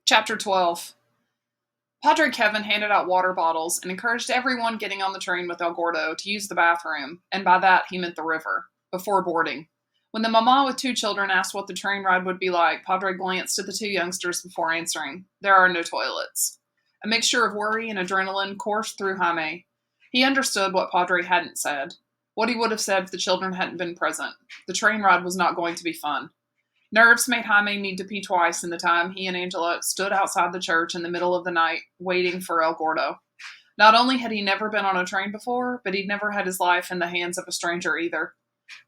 Chapter 12. Padre Kevin handed out water bottles and encouraged everyone getting on the train with El Gordo to use the bathroom, and by that he meant the river, before boarding. When the mama with two children asked what the train ride would be like, Padre glanced at the two youngsters before answering. There are no toilets. A mixture of worry and adrenaline coursed through Jaime. He understood what Padre hadn't said, what he would have said if the children hadn't been present. The train ride was not going to be fun. Nerves made Jaime need to pee twice in the time he and Angela stood outside the church in the middle of the night, waiting for El Gordo. Not only had he never been on a train before, but he'd never had his life in the hands of a stranger either.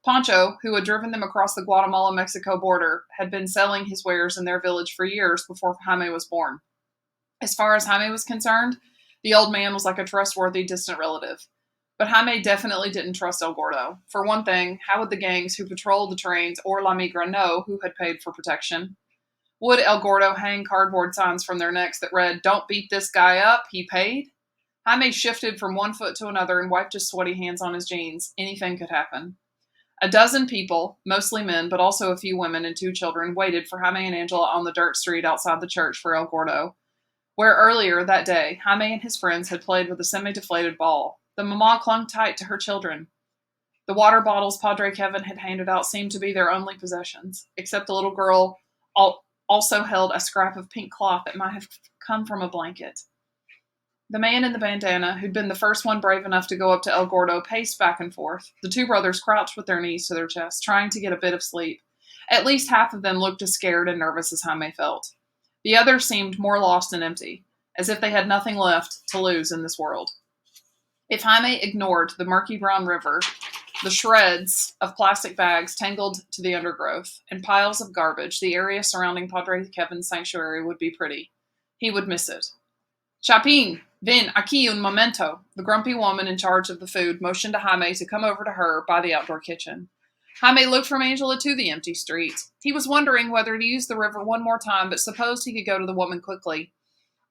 Pancho, who had driven them across the Guatemala-Mexico border, had been selling his wares in their village for years before Jaime was born. As far as Jaime was concerned, the old man was like a trustworthy, distant relative. But Jaime definitely didn't trust El Gordo. For one thing, how would the gangs who patrolled the trains or La Migra know who had paid for protection? Would El Gordo hang cardboard signs from their necks that read, "Don't beat this guy up, he paid"? Jaime shifted from one foot to another and wiped his sweaty hands on his jeans. Anything could happen. A dozen people, mostly men, but also a few women and two children, waited for Jaime and Angela on the dirt street outside the church for El Gordo, where earlier that day, Jaime and his friends had played with a semi-deflated ball. The mama clung tight to her children. The water bottles Padre Kevin had handed out seemed to be their only possessions, except the little girl also held a scrap of pink cloth that might have come from a blanket. The man in the bandana, who'd been the first one brave enough to go up to El Gordo, paced back and forth. The two brothers crouched with their knees to their chests, trying to get a bit of sleep. At least half of them looked as scared and nervous as Jaime felt. The others seemed more lost and empty, as if they had nothing left to lose in this world. If Jaime ignored the murky brown river, the shreds of plastic bags tangled to the undergrowth, and piles of garbage, the area surrounding Padre Kevin's sanctuary would be pretty. He would miss it. Chapin, ven aquí un momento. The grumpy woman in charge of the food motioned to Jaime to come over to her by the outdoor kitchen. Jaime looked from Angela to the empty street. He was wondering whether to use the river one more time, but supposed he could go to the woman quickly.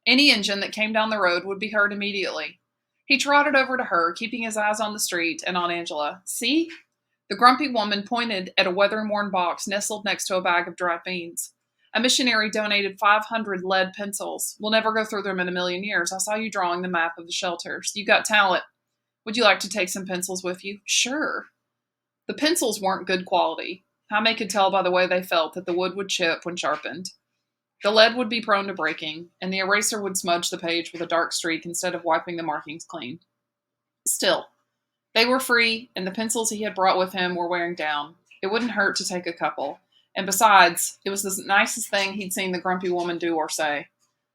Any engine that came down the road would be heard immediately. He trotted over to her, keeping his eyes on the street and on Angela. See? The grumpy woman pointed at a weather-worn box nestled next to a bag of dried beans. A missionary donated 500 lead pencils. We'll never go through them in a million years. I saw you drawing the map of the shelters. You got talent. Would you like to take some pencils with you? Sure. The pencils weren't good quality. Jaime could tell by the way they felt that the wood would chip when sharpened. The lead would be prone to breaking, and the eraser would smudge the page with a dark streak instead of wiping the markings clean. Still, they were free, and the pencils he had brought with him were wearing down. It wouldn't hurt to take a couple. And besides, it was the nicest thing he'd seen the grumpy woman do or say.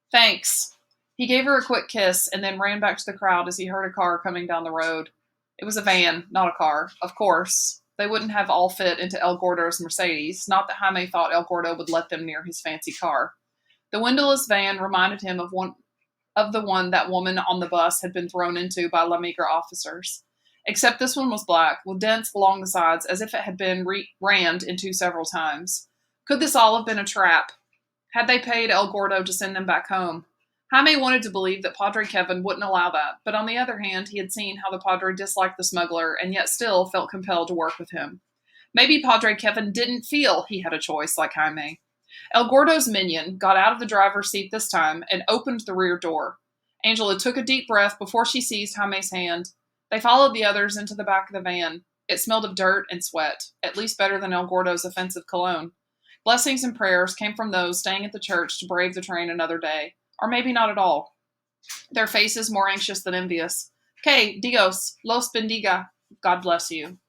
Thanks. He gave her a quick kiss and then ran back to the crowd as he heard a car coming down the road. It was a van, not a car. Of course, they wouldn't have all fit into El Gordo's Mercedes, not that Jaime thought El Gordo would let them near his fancy car. The windowless van reminded him of the one that woman on the bus had been thrown into by La Migra officers. Except this one was black, with dents along the sides as if it had been rammed into several times. Could this all have been a trap? Had they paid El Gordo to send them back home? Jaime wanted to believe that Padre Kevin wouldn't allow that, but on the other hand, he had seen how the Padre disliked the smuggler and yet still felt compelled to work with him. Maybe Padre Kevin didn't feel he had a choice like Jaime. El Gordo's minion got out of the driver's seat this time and opened the rear door. Angela took a deep breath before she seized Jaime's hand. They followed the others into the back of the van. It smelled of dirt and sweat, at least better than El Gordo's offensive cologne. Blessings and prayers came from those staying at the church to brave the train another day. Or maybe not at all. Their faces more anxious than envious. Que Dios los bendiga. God bless you.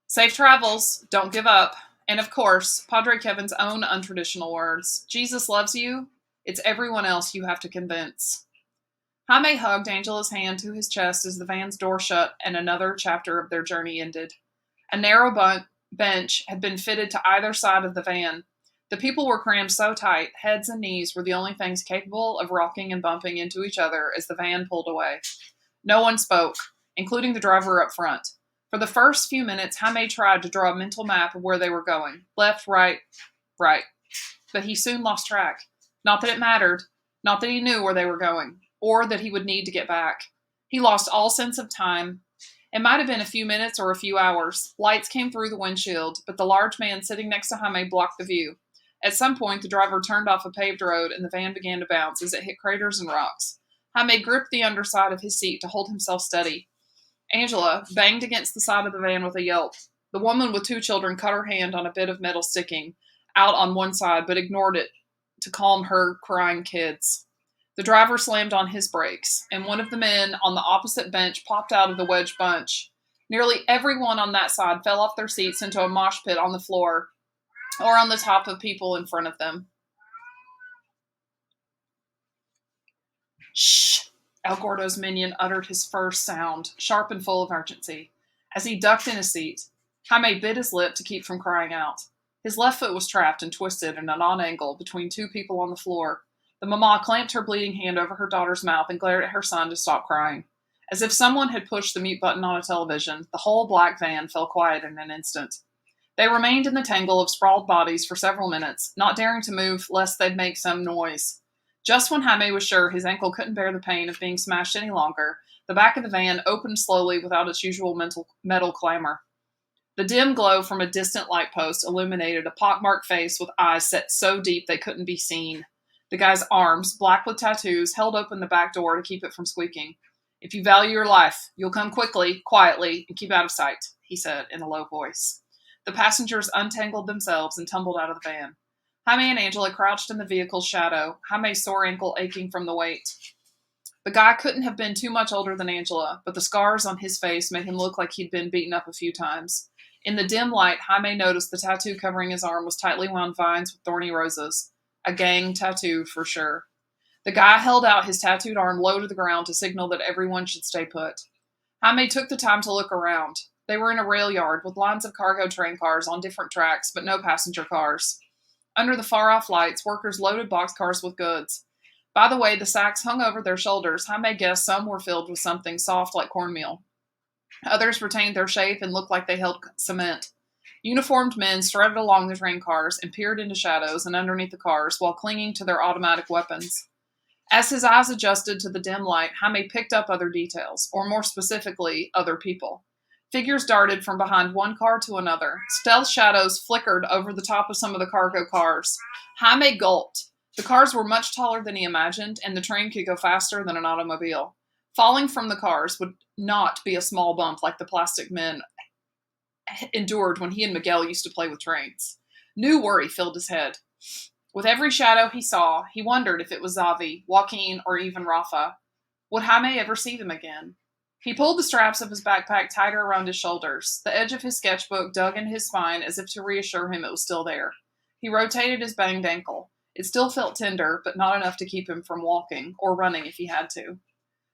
Safe travels. Don't give up. And of course, Padre Kevin's own untraditional words. Jesus loves you. It's everyone else you have to convince. Jaime hugged Angela's hand to his chest as the van's door shut and another chapter of their journey ended. A narrow bench had been fitted to either side of the van. The people were crammed so tight, heads and knees were the only things capable of rocking and bumping into each other as the van pulled away. No one spoke, including the driver up front. For the first few minutes, Jaime tried to draw a mental map of where they were going. Left, right, right. But he soon lost track. Not that it mattered. Not that he knew where they were going, or that he would need to get back. He lost all sense of time. It might have been a few minutes or a few hours. Lights came through the windshield, but the large man sitting next to Jaime blocked the view. At some point, the driver turned off a paved road and the van began to bounce as it hit craters and rocks. Jaime gripped the underside of his seat to hold himself steady. Angela banged against the side of the van with a yelp. The woman with 2 children cut her hand on a bit of metal sticking out on one side, but ignored it to calm her crying kids. The driver slammed on his brakes, and one of the men on the opposite bench popped out of the wedge bunch. Nearly everyone on that side fell off their seats into a mosh pit on the floor or on the top of people in front of them. Shh! El Gordo's minion uttered his first sound, sharp and full of urgency. As he ducked in his seat, Jaime bit his lip to keep from crying out. His left foot was trapped and twisted in an odd angle between 2 people on the floor. The mama clamped her bleeding hand over her daughter's mouth and glared at her son to stop crying. As if someone had pushed the mute button on a television, the whole black van fell quiet in an instant. They remained in the tangle of sprawled bodies for several minutes, not daring to move lest they'd make some noise. Just when Jaime was sure his ankle couldn't bear the pain of being smashed any longer, the back of the van opened slowly without its usual metal clamor. The dim glow from a distant light post illuminated a pockmarked face with eyes set so deep they couldn't be seen. The guy's arms, black with tattoos, held open the back door to keep it from squeaking. "If you value your life, you'll come quickly, quietly, and keep out of sight," he said in a low voice. The passengers untangled themselves and tumbled out of the van. Jaime and Angela crouched in the vehicle's shadow, Jaime's sore ankle aching from the weight. The guy couldn't have been too much older than Angela, but the scars on his face made him look like he'd been beaten up a few times. In the dim light, Jaime noticed the tattoo covering his arm was tightly wound vines with thorny roses. A gang tattoo, for sure. The guy held out his tattooed arm low to the ground to signal that everyone should stay put. Jaime took the time to look around. They were in a rail yard with lines of cargo train cars on different tracks, but no passenger cars. Under the far-off lights, workers loaded boxcars with goods. By the way the sacks hung over their shoulders, Jaime guessed some were filled with something soft like cornmeal. Others retained their shape and looked like they held cement. Uniformed men strutted along the train cars and peered into shadows and underneath the cars while clinging to their automatic weapons. As his eyes adjusted to the dim light, Jaime picked up other details, or more specifically, other people. Figures darted from behind one car to another. Stealth shadows flickered over the top of some of the cargo cars. Jaime gulped. The cars were much taller than he imagined, and the train could go faster than an automobile. Falling from the cars would not be a small bump like the plastic men endured when he and Miguel used to play with trains. New worry filled his head. With every shadow he saw, he wondered if it was Xavi, Joaquin, or even Rafa. Would Jaime ever see them again? He pulled the straps of his backpack tighter around his shoulders. The edge of his sketchbook dug into his spine as if to reassure him it was still there. He rotated his banged ankle. It still felt tender, but not enough to keep him from walking, or running if he had to.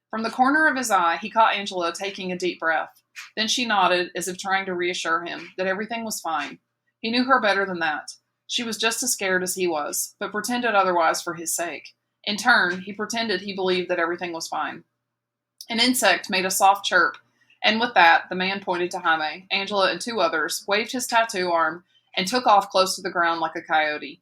From the corner of his eye, he caught Angela taking a deep breath. Then she nodded, as if trying to reassure him that everything was fine. He knew her better than that. She was just as scared as he was, but pretended otherwise for his sake. In turn, he pretended he believed that everything was fine. An insect made a soft chirp, and with that, the man pointed to Jaime, Angela, and 2 others, waved his tattoo arm, and took off close to the ground like a coyote.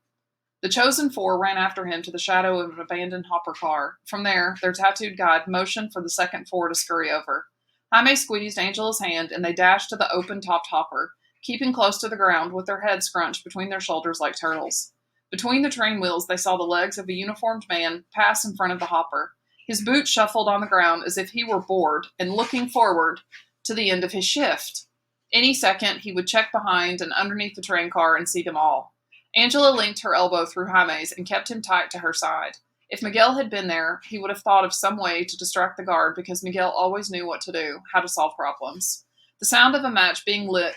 The chosen 4 ran after him to the shadow of an abandoned hopper car. From there, their tattooed guide motioned for the second 4 to scurry over. Jaime squeezed Angela's hand, and they dashed to the open-topped hopper, keeping close to the ground with their heads scrunched between their shoulders like turtles. Between the train wheels, they saw the legs of a uniformed man pass in front of the hopper. His boots shuffled on the ground as if he were bored and looking forward to the end of his shift. Any second, he would check behind and underneath the train car and see them all. Angela linked her elbow through Jaime's and kept him tight to her side. If Miguel had been there, he would have thought of some way to distract the guard because Miguel always knew what to do, how to solve problems. The sound of a match being lit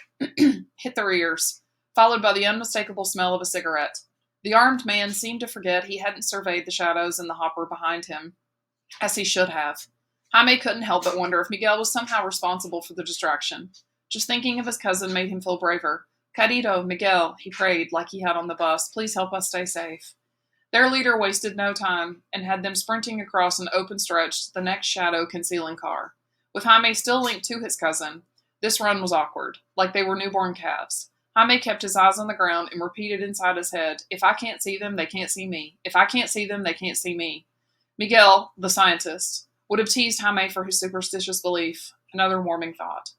hit their ears, followed by the unmistakable smell of a cigarette. The armed man seemed to forget he hadn't surveyed the shadows in the hopper behind him, as he should have. Jaime couldn't help but wonder if Miguel was somehow responsible for the distraction. Just thinking of his cousin made him feel braver. "Carito, Miguel," he prayed, like he had on the bus, "please help us stay safe." Their leader wasted no time and had them sprinting across an open stretch to the next shadow-concealing car. With Jaime still linked to his cousin, this run was awkward, like they were newborn calves. Jaime kept his eyes on the ground and repeated inside his head, "If I can't see them, they can't see me. If I can't see them, they can't see me." Miguel, the scientist, would have teased Jaime for his superstitious belief. Another warming thought.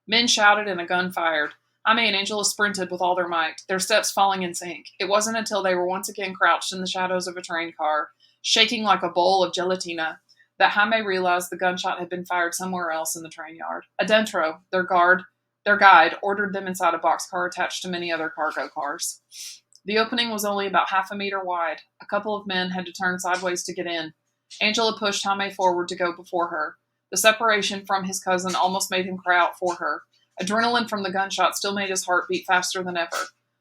Men shouted and a gun fired. Jaime and Angela sprinted with all their might, their steps falling in sync. It wasn't until they were once again crouched in the shadows of a train car, shaking like a bowl of gelatina, that Jaime realized the gunshot had been fired somewhere else in the train yard. Adentro, their guide, ordered them inside a boxcar attached to many other cargo cars. The opening was only about half a meter wide. A couple of men had to turn sideways to get in. Angela pushed Jaime forward to go before her. The separation from his cousin almost made him cry out for her. Adrenaline from the gunshot still made his heart beat faster than ever.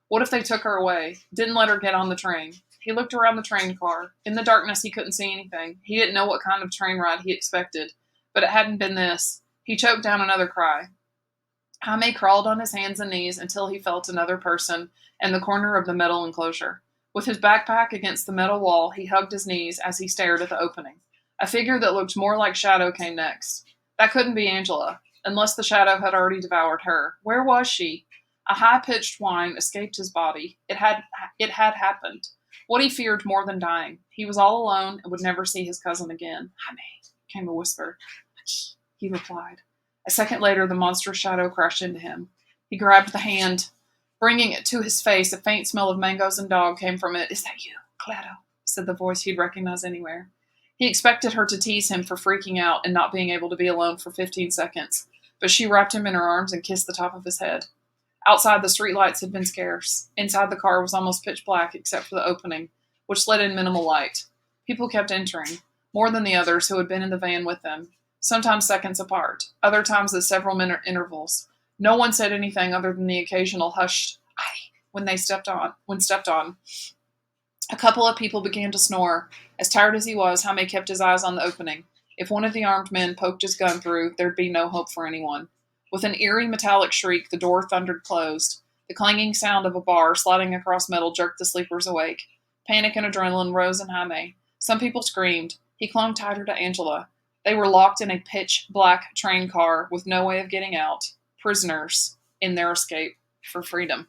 What if they took her away? Didn't let her get on the train? He looked around the train car. In the darkness, he couldn't see anything. He didn't know what kind of train ride he expected, but it hadn't been this. He choked down another cry. Jaime crawled on his hands and knees until he felt another person in the corner of the metal enclosure. With his backpack against the metal wall, he hugged his knees as he stared at the opening. A figure that looked more like Shadow came next. That couldn't be Angela, unless the Shadow had already devoured her. Where was she? A high-pitched whine escaped his body. It had happened. What he feared more than dying. He was all alone and would never see his cousin again. Jaime, came a whisper. He replied. A second later, the monstrous shadow crashed into him. He grabbed the hand, bringing it to his face. A faint smell of mangoes and dog came from it. Is that you, Clado? Said the voice he'd recognize anywhere. He expected her to tease him for freaking out and not being able to be alone for 15 seconds, but she wrapped him in her arms and kissed the top of his head. Outside, the streetlights had been scarce. Inside, the car was almost pitch black except for the opening, which let in minimal light. People kept entering, more than the others who had been in the van with them, sometimes seconds apart, other times at several minute intervals. No one said anything other than the occasional hushed "aye" when stepped on. A couple of people began to snore. As tired as he was, Jaime kept his eyes on the opening. If one of the armed men poked his gun through, there'd be no hope for anyone. With an eerie metallic shriek, the door thundered closed. The clanging sound of a bar sliding across metal jerked the sleepers awake. Panic and adrenaline rose in Jaime. Some people screamed. He clung tighter to Angela. They were locked in a pitch-black train car with no way of getting out. Prisoners in their escape for freedom.